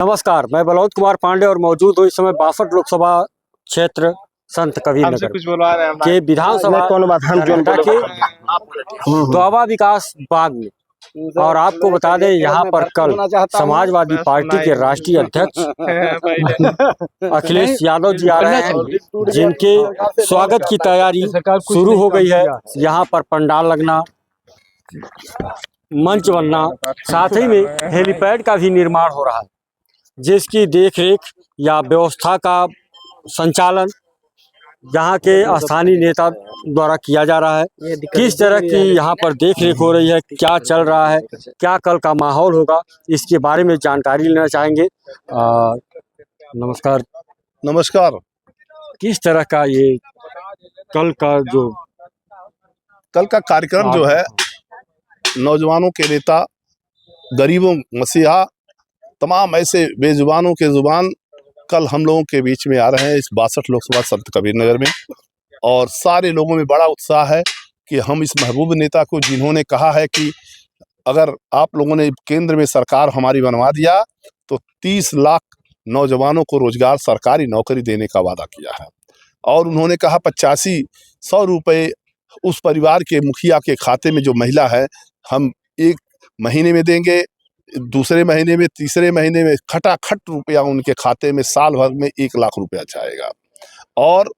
नमस्कार, मैं बलौद कुमार पांडे और मौजूद हूँ इस समय बासठ लोकसभा क्षेत्र संत कबीर नगर के विधानसभा कर्नाटक के दोआबा विकास बाग में। और आपको बता दें, यहाँ पर कल समाजवादी पार्टी के राष्ट्रीय अध्यक्ष अखिलेश यादव जी आ रहे हैं, जिनके स्वागत की तैयारी शुरू हो गई है। यहाँ पर पंडाल लगना, मंच बनना, साथ ही में हेलीपैड का भी निर्माण हो रहा है, जिसकी देखरेख या व्यवस्था का संचालन यहाँ के स्थानीय नेता द्वारा किया जा रहा है। किस तरह की यहाँ पर देखरेख हो रही है, क्या चल रहा है, क्या कल का माहौल होगा, इसके बारे में जानकारी लेना चाहेंगे। नमस्कार। नमस्कार। किस तरह का ये कल का कार्यक्रम जो है, नौजवानों के नेता, गरीबों मसीहा, तमाम ऐसे बेजुबानों के जुबान कल हम लोगों के बीच में आ रहे हैं इस 62 लोकसभा संत कबीर नगर में। और सारे लोगों में बड़ा उत्साह है कि हम इस महबूब नेता को, जिन्होंने कहा है कि अगर आप लोगों ने केंद्र में सरकार हमारी बनवा दिया तो 30 लाख नौजवानों को रोजगार, सरकारी नौकरी देने का वादा किया है। और उन्होंने कहा 85-100 रुपये उस परिवार के मुखिया के खाते में, जो महिला है, हम 1 महीने में देंगे, दूसरे महीने में, तीसरे महीने में खटाखट रुपया उनके खाते में साल भर में 1 लाख रुपया जाएगा। और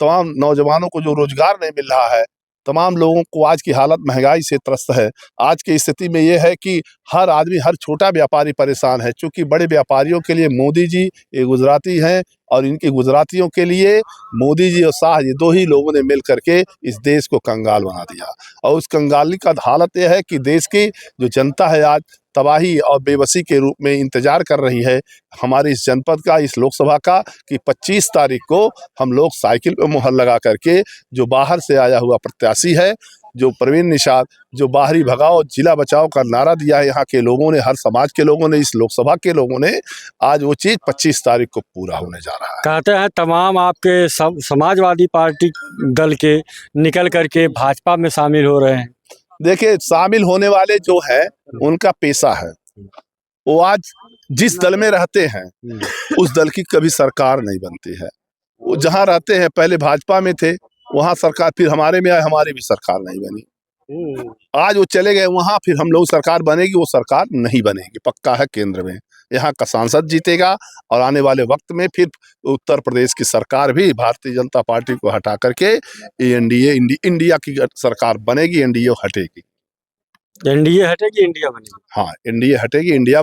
तमाम नौजवानों को जो रोजगार नहीं मिल रहा है, तमाम लोगों को आज की हालत महंगाई से त्रस्त है। आज की स्थिति में ये है कि हर आदमी, हर छोटा व्यापारी परेशान है, क्योंकि बड़े व्यापारियों के लिए मोदी जी ये गुजराती हैं, और इनके गुजरातियों के लिए मोदी जी और शाह, ये 2 ही लोगों ने मिल करके इस देश को कंगाल बना दिया। और उस कंगाली का हालत यह है कि देश की जो जनता है आज तबाही और बेबसी के रूप में इंतजार कर रही है हमारे इस जनपद का, इस लोकसभा का, कि 25 तारीख को हम लोग साइकिल पे मुहर लगा करके, जो बाहर से आया हुआ प्रत्याशी है, जो प्रवीण निषाद, जो बाहरी भगाओ जिला बचाओ का नारा दिया है यहाँ के लोगों ने, हर समाज के लोगों ने, इस लोकसभा के लोगों ने, आज वो चीज़ 25 तारीख को पूरा होने जा रहा है। कहते हैं तमाम आपके समाजवादी पार्टी दल के निकल करके भाजपा में शामिल हो रहे हैं। देखिए, शामिल होने वाले जो है उनका पेशा है, वो आज जिस दल में रहते हैं उस दल की कभी सरकार नहीं बनती है। वो जहाँ रहते हैं, पहले भाजपा में थे, वहाँ सरकार, फिर हमारे में आए, हमारी भी सरकार नहीं बनी। आज वो चले गए वहाँ, फिर हम लोग सरकार बनेगी, वो सरकार नहीं बनेगी। पक्का है केंद्र में यहाँ का सांसद जीतेगा, और आने वाले वक्त में फिर उत्तर प्रदेश की सरकार भी भारतीय जनता पार्टी को हटा करके एनडीए, इंडिया की सरकार बनेगी। एनडीए हटेगी, एनडीए हटेगी, इंडिया बनेगी। हाँ, एनडीए हटेगी, इंडिया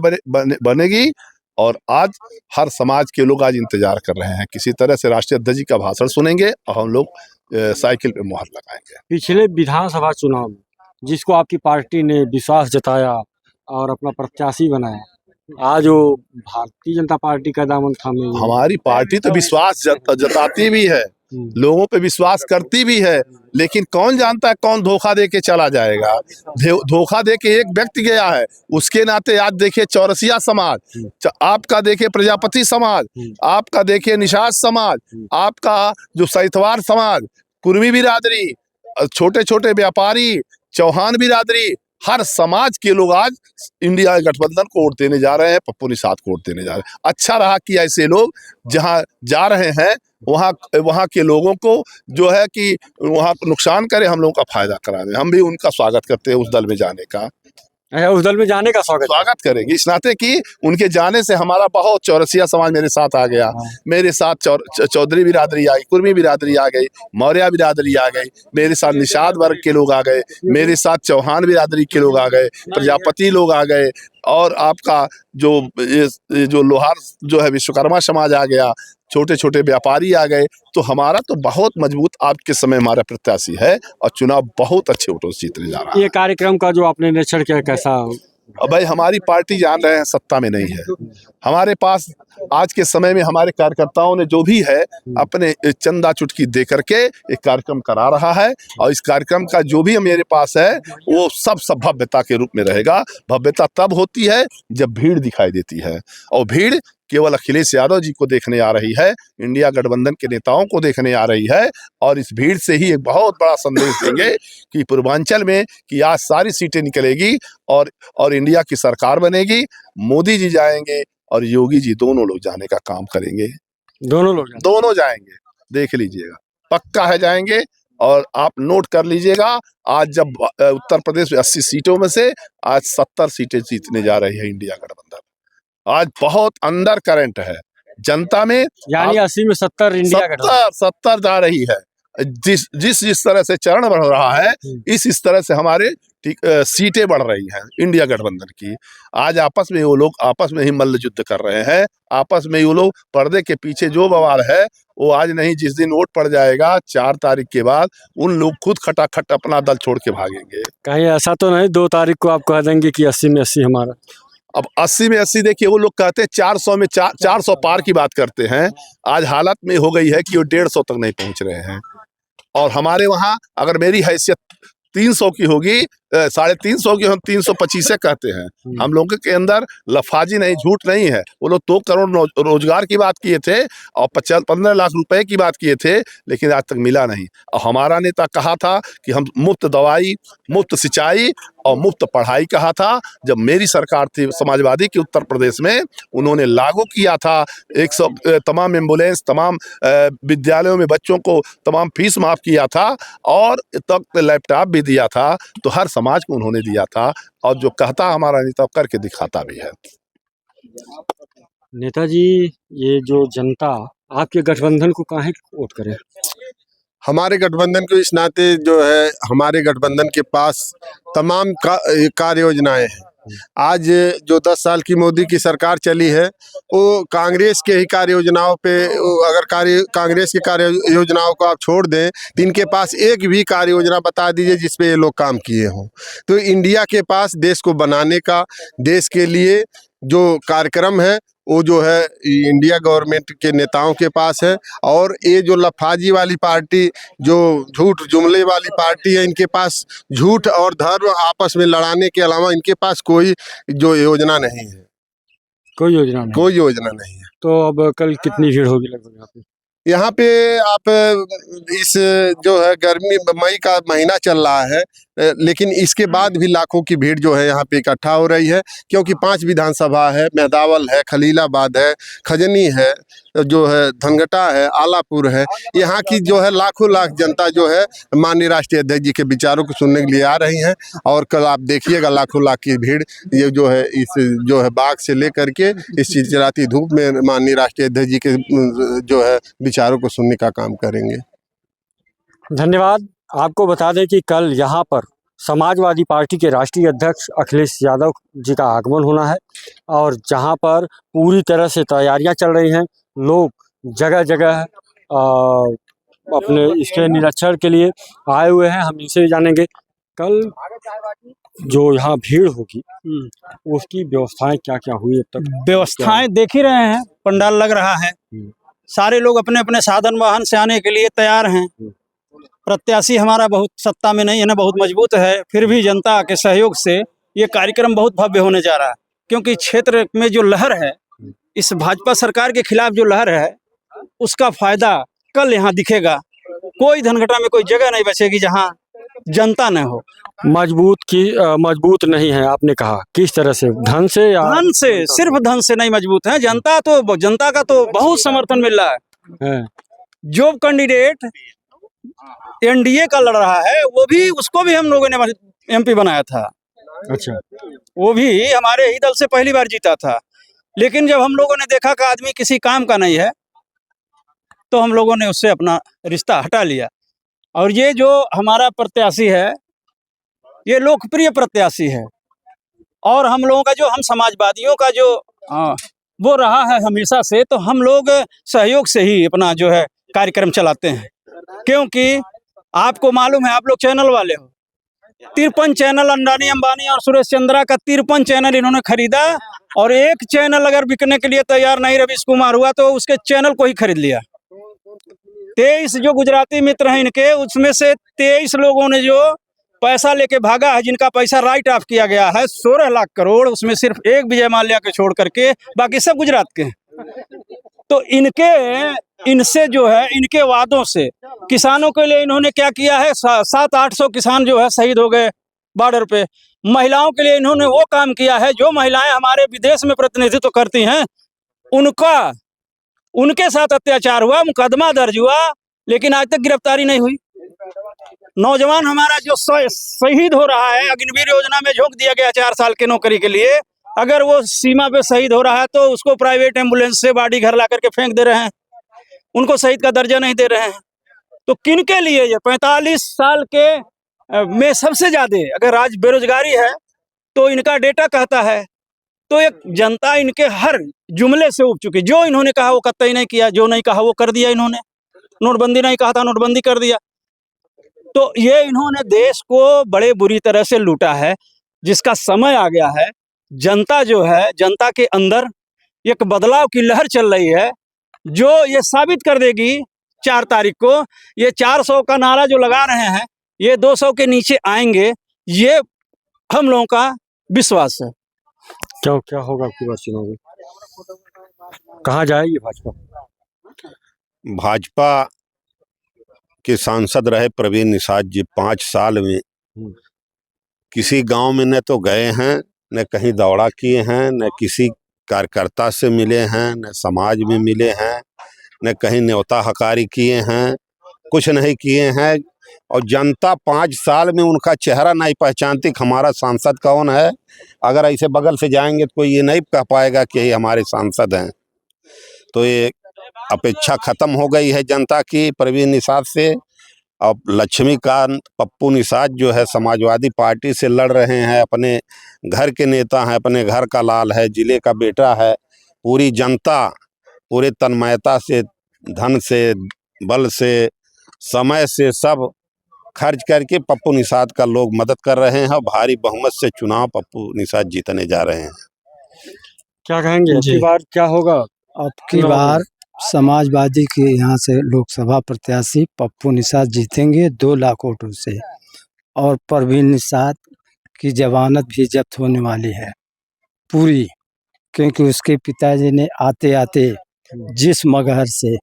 बनेगी। और आज हर समाज के लोग आज इंतजार कर रहे हैं, किसी तरह से राष्ट्रीय अध्यक्ष जी का भाषण सुनेंगे और हम लोग साइकिल पे मुहर लगाएंगे। पिछले विधानसभा चुनाव में जिसको आपकी पार्टी ने विश्वास जताया और अपना प्रत्याशी बनाया, आज वो भारतीय जनता पार्टी का दामन थामे। हमारी पार्टी तो विश्वास जताती भी है, लोगों पे विश्वास करती भी है, लेकिन कौन जानता है कौन धोखा दे के चला जाएगा। धोखा दे के एक व्यक्ति गया है, उसके नाते आज देखिए चौरसिया समाज, आपका देखिए प्रजापति समाज, आपका देखिए निषाद समाज, आपका जो सैतवार समाज, कुर्मी बिरादरी, छोटे छोटे व्यापारी, चौहान बिरादरी, हर समाज के लोग आज इंडिया गठबंधन को वोट देने जा रहे हैं, पप्पू निषाद को वोट देने जा रहे हैं। अच्छा रहा कि ऐसे लोग जहां जा रहे हैं वहाँ के लोगों को जो है कि वहाँ नुकसान करे, हम लोगों का फायदा करा दें। हम भी उनका स्वागत करते हैं उस दल में जाने का। उस दल में जाने का स्वागत करेंगे, इस नाते कि उनके जाने से हमारा बहुत, चौरसिया समाज मेरे साथ आ गया, मेरे साथ चौधरी बिरादरी आ गई, कुर्मी बिरादरी आ गई, मौर्य बिरादरी आ गई, मेरे साथ निषाद वर्ग के लोग आ गए, मेरे साथ चौहान बिरादरी के लोग आ गए, प्रजापति लोग आ गए, और आपका जो लोहार जो है विश्वकर्मा समाज आ गया, छोटे छोटे व्यापारी आ गए। तो हमारा तो बहुत मजबूत आज के समय हमारा प्रत्याशी है, और चुनाव बहुत अच्छे वोटों से जीतने जा रहा है। ये कार्यक्रम का जो आपने निरीक्षण किया, कैसा? भाई, हमारी पार्टी जान रहे हैं सत्ता में नहीं है, हमारे पास आज के समय में हमारे कार्यकर्ताओं ने जो भी है अपने चंदा चुटकी दे करके एक कार्यक्रम करा रहा है, और इस कार्यक्रम का जो भी मेरे पास है वो सब भव्यता के रूप में रहेगा। भव्यता तब होती है जब भीड़ दिखाई देती है, और भीड़ केवल अखिलेश यादव जी को देखने आ रही है, इंडिया गठबंधन के नेताओं को देखने आ रही है। और इस भीड़ से ही एक बहुत बड़ा संदेश देंगे कि पूर्वांचल में कि आज सारी सीटें निकलेगी और इंडिया की सरकार बनेगी, मोदी जी जाएंगे और योगी जी दोनों लोग जाने का काम करेंगे। दोनों जाएंगे, देख लीजिएगा, पक्का है जाएंगे। और आप नोट कर लीजिएगा, आज जब उत्तर प्रदेश में 80 सीटों में से आज 70 सीटें जीतने जा रही है इंडिया गठबंधन। आज बहुत अंडर करंट है जनता में, यानी 80 में 70 इंडिया गठबंधन 70 जा रही है। जिस तरह से चरण बढ़ रहा है, इस तरह से हमारे सीटें बढ़ रही हैं इंडिया गठबंधन की। आज आपस में वो लोग आपस में ही मल्ल युद्ध कर रहे हैं, आपस में वो लोग पर्दे के पीछे जो बवाल है वो आज नहीं, जिस दिन वोट पड़ जाएगा 4 तारीख के बाद, उन लोग खुद खटाखट अपना दल छोड़ के भागेंगे। कहीं ऐसा तो नहीं 2 तारीख को आप कह देंगे कि 80 में 80 हमारा? अब 80 में 80 देखिए, वो लोग कहते हैं 400 में 400 पार की बात करते हैं। आज हालत में हो गई है कि वो 150 तक नहीं पहुंच रहे हैं। और हमारे वहां अगर मेरी हैसियत 300 की होगी, 350 की, हम 325 कहते हैं। हम लोगों के अंदर लफाजी नहीं, झूठ नहीं है। वो लोग 2 करोड़ रोजगार की बात किए थे और 15 लाख रुपए की बात किए थे, लेकिन आज तक मिला नहीं। और हमारा नेता कहा था कि हम मुफ्त दवाई, मुफ्त सिंचाई और मुफ्त पढ़ाई कहा था। जब मेरी सरकार थी समाजवादी की उत्तर प्रदेश में, उन्होंने लागू किया था 100 तमाम एम्बुलेंस, तमाम विद्यालयों में बच्चों को तमाम फीस माफ किया था और तक लैपटॉप भी दिया था। तो हर समाज को उन्होंने दिया था, और जो कहता हमारा नेता करके दिखाता भी है। नेताजी, ये जो जनता आपके गठबंधन को काहे वोट करे? हमारे गठबंधन को इस नाते जो है, हमारे गठबंधन के पास तमाम कार्य योजनाएं हैं। आज जो 10 साल की मोदी की सरकार चली है, वो कांग्रेस के ही कार्य योजनाओं पे, अगर कांग्रेस की कार्य योजनाओं को आप छोड़ दें तो इनके पास एक भी कार्य योजना बता दीजिए जिस पे ये लोग काम किए हों। तो इंडिया के पास देश को बनाने का, देश के लिए जो कार्यक्रम है वो जो है इंडिया गवर्नमेंट के नेताओं के पास है। और ये जो लफाजी वाली पार्टी, जो झूठ जुमले वाली पार्टी है, इनके पास झूठ और धर्म आपस में लड़ाने के अलावा इनके पास कोई जो योजना नहीं है। कोई योजना नहीं है। तो अब कल कितनी भीड़ होगी लगभग यहाँ पे? आप इस जो है गर्मी, मई का महीना चल रहा है, लेकिन इसके बाद भी लाखों की भीड़ जो है यहाँ पे इकट्ठा हो रही है, क्योंकि 5 विधानसभा है, मेहदावल है, खलीलाबाद है, खजनी है, जो है धनगटा है, आलापुर है। यहाँ की जो है लाखों लाख जनता जो है माननीय राष्ट्रीय अध्यक्ष जी के विचारों को सुनने के लिए आ रही हैं। और कल आप देखिएगा लाखों लाख की भीड़ ये जो है इस जो है बाग से लेकर के इस चिलचिलाती धूप में माननीय राष्ट्रीय अध्यक्ष जी के जो है विचारों को सुनने का काम करेंगे। धन्यवाद। आपको बता दें कि कल यहाँ पर समाजवादी पार्टी के राष्ट्रीय अध्यक्ष अखिलेश यादव जी का आगमन होना है, और जहाँ पर पूरी तरह से तैयारियां चल रही हैं। लोग जगह जगह अपने इसके निरीक्षण के लिए आए हुए हैं। हम इनसे जानेंगे कल जो यहाँ भीड़ होगी उसकी व्यवस्थाएं क्या क्या हुई अब तक? व्यवस्थाएं देख ही रहे हैं, पंडाल लग रहा है, सारे लोग अपने अपने साधन वाहन से आने के लिए तैयार हैं। प्रत्याशी हमारा बहुत सत्ता में नहीं है ना, बहुत मजबूत है, फिर भी जनता के सहयोग से ये कार्यक्रम बहुत भव्य होने जा रहा है। क्योंकि क्षेत्र में जो लहर है, इस भाजपा सरकार के खिलाफ जो लहर है, उसका फायदा कल यहाँ दिखेगा। कोई धनघटा में कोई जगह नहीं बचेगी जहाँ जनता न हो। मजबूत नहीं है आपने कहा, किस तरह से? धन से या धन से? सिर्फ धन से नहीं मजबूत है। जनता का तो बहुत समर्थन मिल रहा है। जो कैंडिडेट एनडीए का लड़ रहा है, वो भी, उसको भी हम लोगों ने एमपी बनाया था। अच्छा, वो भी हमारे ही दल से पहली बार जीता था। लेकिन जब हम लोगों ने देखा कि आदमी किसी काम का नहीं है, तो हम लोगों ने उससे अपना रिश्ता हटा लिया। और ये जो हमारा प्रत्याशी है, ये लोकप्रिय प्रत्याशी है, और हम लोगों का जो, हम समाजवादियों का जो वो रहा है हमेशा से, तो हम लोग सहयोग से ही अपना जो है कार्यक्रम चलाते हैं। क्योंकि आपको मालूम है, आप लोग चैनल वाले हो, 53 चैनल अंडानी अंबानी और सुरेश चंद्रा का 53 चैनल इन्होंने खरीदा, और एक चैनल अगर बिकने के लिए तैयार नहीं रवीश कुमार हुआ तो उसके चैनल को ही खरीद लिया। 23 जो गुजराती मित्र हैं इनके, उसमें से 23 लोगों ने जो पैसा लेके भागा है, जिनका पैसा राइट ऑफ किया गया है 16 लाख करोड़, उसमें सिर्फ एक विजय माल्या के छोड़ करके बाकी सब गुजरात के हैं। तो इनसे जो है, इनके वादों से किसानों के लिए इन्होंने क्या किया है, 700-800 किसान जो है शहीद हो गए बॉर्डर पे। महिलाओं के लिए इन्होंने वो काम किया है, जो महिलाएं हमारे विदेश में प्रतिनिधित्व करती हैं, उनके साथ अत्याचार हुआ, मुकदमा दर्ज हुआ, लेकिन आज तक गिरफ्तारी नहीं हुई। नौजवान हमारा जो शहीद हो रहा है, अग्निवीर योजना में झोंक दिया गया 4 साल के नौकरी के लिए, अगर वो सीमा पे शहीद हो रहा है तो उसको प्राइवेट एम्बुलेंस से बॉडी घर ला करके फेंक दे रहे हैं, उनको शहीद का दर्जा नहीं दे रहे हैं। तो किन के लिए ये 45 साल के में सबसे ज्यादा अगर आज बेरोजगारी है तो इनका डेटा कहता है, तो एक जनता इनके हर जुमले से उब चुकी। जो इन्होंने कहा वो कतई नहीं किया, जो नहीं कहा वो कर दिया इन्होंने। नोटबंदी नहीं कहा था, नोटबंदी कर दिया। तो ये इन्होंने देश को बड़े बुरी तरह से लूटा है, जिसका समय आ गया है। जनता जो है, जनता के अंदर एक बदलाव की लहर चल रही है, जो ये साबित कर देगी 4 तारीख को। ये 400 का नारा जो लगा रहे हैं, ये 200 के नीचे आएंगे, ये हम लोगों का विश्वास है। क्यों, क्या होगा आपकी बात चुनाव में? कहाँ जाएगी भाजपा? भाजपा के सांसद रहे प्रवीण निषाद जी 5 साल में किसी गांव में न तो गए हैं, न कहीं दौड़ा किए हैं, न किसी कार्यकर्ता से मिले हैं, न समाज में मिले हैं, न कहीं न्योता हकारी किए हैं, कुछ नहीं किए हैं। और जनता 5 साल में उनका चेहरा नहीं पहचानती कि हमारा सांसद कौन है। अगर ऐसे बगल से जाएंगे तो कोई ये नहीं कह पाएगा कि ये हमारे सांसद हैं। तो ये अपेक्षा खत्म हो गई है जनता की प्रवीण निषाद से। अब लक्ष्मीकांत पप्पू निषाद जो है समाजवादी पार्टी से लड़ रहे हैं, अपने घर के नेता हैं, अपने घर का लाल है, जिले का बेटा है। पूरी जनता पूरे तन्मयता से, धन से, बल से, समय से सब खर्च करके पप्पू निषाद का लोग मदद कर रहे हैं। भारी बहुमत से चुनाव पप्पू निषाद जीतने जा रहे हैं। क्या कहेंगे अब की बार क्या होगा? अब की बार समाजवादी के यहाँ से लोकसभा प्रत्याशी पप्पू निषाद जीतेंगे 2 लाख वोटों से, और प्रवीण निषाद की जमानत भी जब्त होने वाली है पूरी, क्योंकि उसके पिताजी ने आते आते जिस मगहर से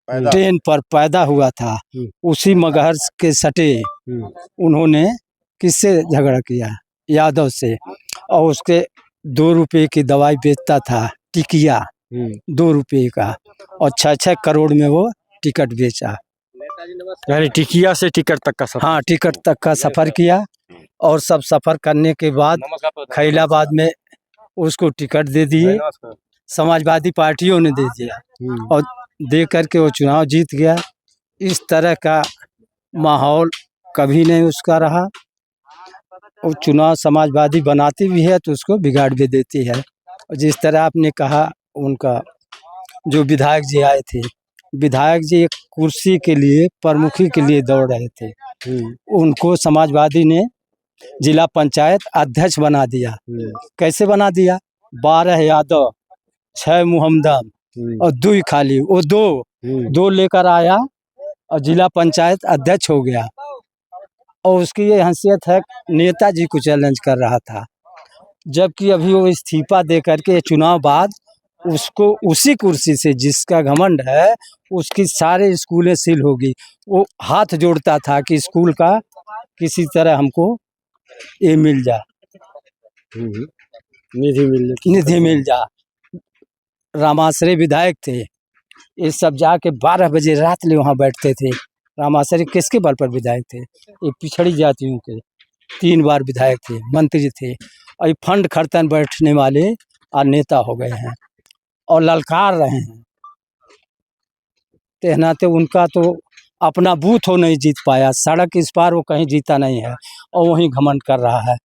ट्रेन पर पैदा हुआ था, उसी मगहर के सटे उन्होंने किससे झगड़ा किया? यादव से। और उसके 2 रुपए की दवाई बेचता था, टिकिया 2 रुपए का, और 6-6 करोड़ में वो टिकट बेचा। यानी टिकिया से टिकट तक का सफर? हाँ, टिकट तक का सफर किया। और सब सफर करने के बाद खैलाबाद में उसको टिकट दे दिए, समाजवादी पार्टियों ने दे दिया, और दे करके वो चुनाव जीत गया। इस तरह का माहौल कभी नहीं उसका रहा। और चुनाव समाजवादी बनाती भी है तो उसको बिगाड़ भी देती है। और जिस तरह आपने कहा, उनका जो विधायक जी आए थे, विधायक जी एक कुर्सी के लिए, प्रमुखी के लिए दौड़ रहे थे, उनको समाजवादी ने जिला पंचायत अध्यक्ष बना दिया। कैसे बना दिया? 12 यादव, 6 मुहम्मदन और 2 खाली, वो 2 लेकर आया और जिला पंचायत अध्यक्ष हो गया। और उसकी ये हैसियत है, नेताजी को चैलेंज कर रहा था, जबकि अभी वो इस्तीफा दे करके चुनाव बाद उसको उसी कुर्सी से, जिसका घमंड है, उसकी सारे स्कूलें सील होगी। वो हाथ जोड़ता था कि स्कूल का किसी तरह हमको ये मिल जा, निधि मिल जा। रामाश्रय विधायक थे, ये सब जाके 12 बजे रात ले वहाँ बैठते थे। रामाश्रय किसके बल पर विधायक थे? ये पिछड़ी जातियों के 3 बार विधायक थे, मंत्री थे, और फंड खर्तन बैठने वाले और नेता हो गए हैं और ललकार रहे हैं। कहनाते उनका तो अपना बूथ हो नहीं जीत पाया, सड़क इस पार वो कहीं जीता नहीं है, और वहीं घमंड कर रहा है।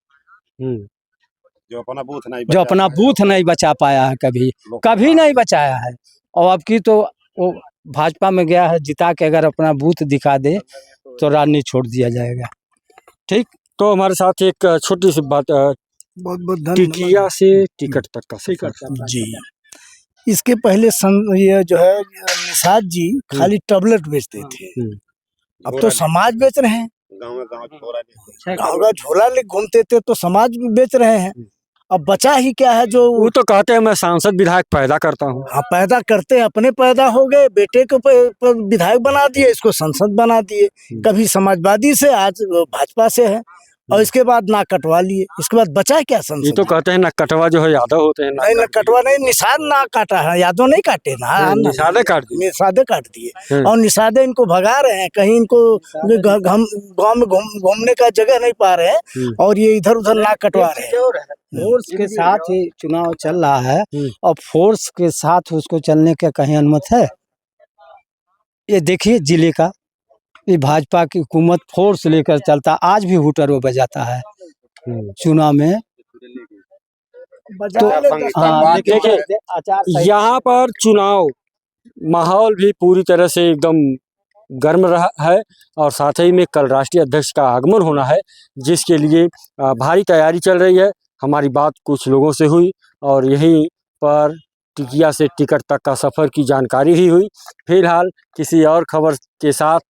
जो अपना बूथ नहीं बचा पाया है, कभी नहीं बचाया है। और अब की तो वो भाजपा में गया है, जिता के अगर अपना बूथ दिखा दे तो राजनीति छोड़ दिया जाएगा। ठीक। तो हमारे साथ एक छोटी सी बात, बहुत टिकिया से टिकट तक का सफर जी। इसके पहले ये जो है निषाद जी खाली टैबलेट बेचते थे, अब तो समाज बेच रहे हैं। गाँव का झोला ले घूमते थे तो समाज भी बेच रहे हैं। अब बचा ही क्या है? जो वो तो कहते हैं मैं सांसद विधायक पैदा करता हूँ। हाँ, पैदा करते हैं, अपने पैदा हो गए, बेटे को विधायक बना दिए, इसको संसद बना दिए। कभी समाजवादी से, आज भाजपा से है। और इसके बाद नाक कटवा लिए, इसके बाद बचा क्या ये संसद तो में? कहते हैं ना कटवा जो है यादव होते हैं ना नहीं ना कटवा नहीं, निषाद नाक काटा है, यादव नहीं काटे ना, निषादे काट दिए। निषादे काट दिए हम्म। और निषादे इनको भगा रहे हैं, कहीं इनको गांव में घूमने का जगह नहीं पा रहे हैं और ये इधर उधर नाक कटवा रहे हैं। फोर्स के साथ ही चुनाव चल रहा है और फोर्स के साथ उसको चलने का कहीं अनुमति है? ये देखिए जिले का, ये भाजपा की हुकूमत फोर्स लेकर चलता, आज भी हुटर वो बजाता है चुनाव में। तो हाँ देखिए यहाँ पर चुनाव माहौल भी पूरी तरह से एकदम गर्म रहा है और साथ ही में कल राष्ट्रीय अध्यक्ष का आगमन होना है, जिसके लिए भारी तैयारी चल रही है। हमारी बात कुछ लोगों से हुई और यहीं पर टिकिया से टिकट तक का सफ़र की जानकारी ही हुई। फिलहाल किसी और खबर के साथ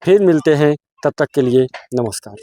फिर मिलते हैं, तब तक के लिए नमस्कार।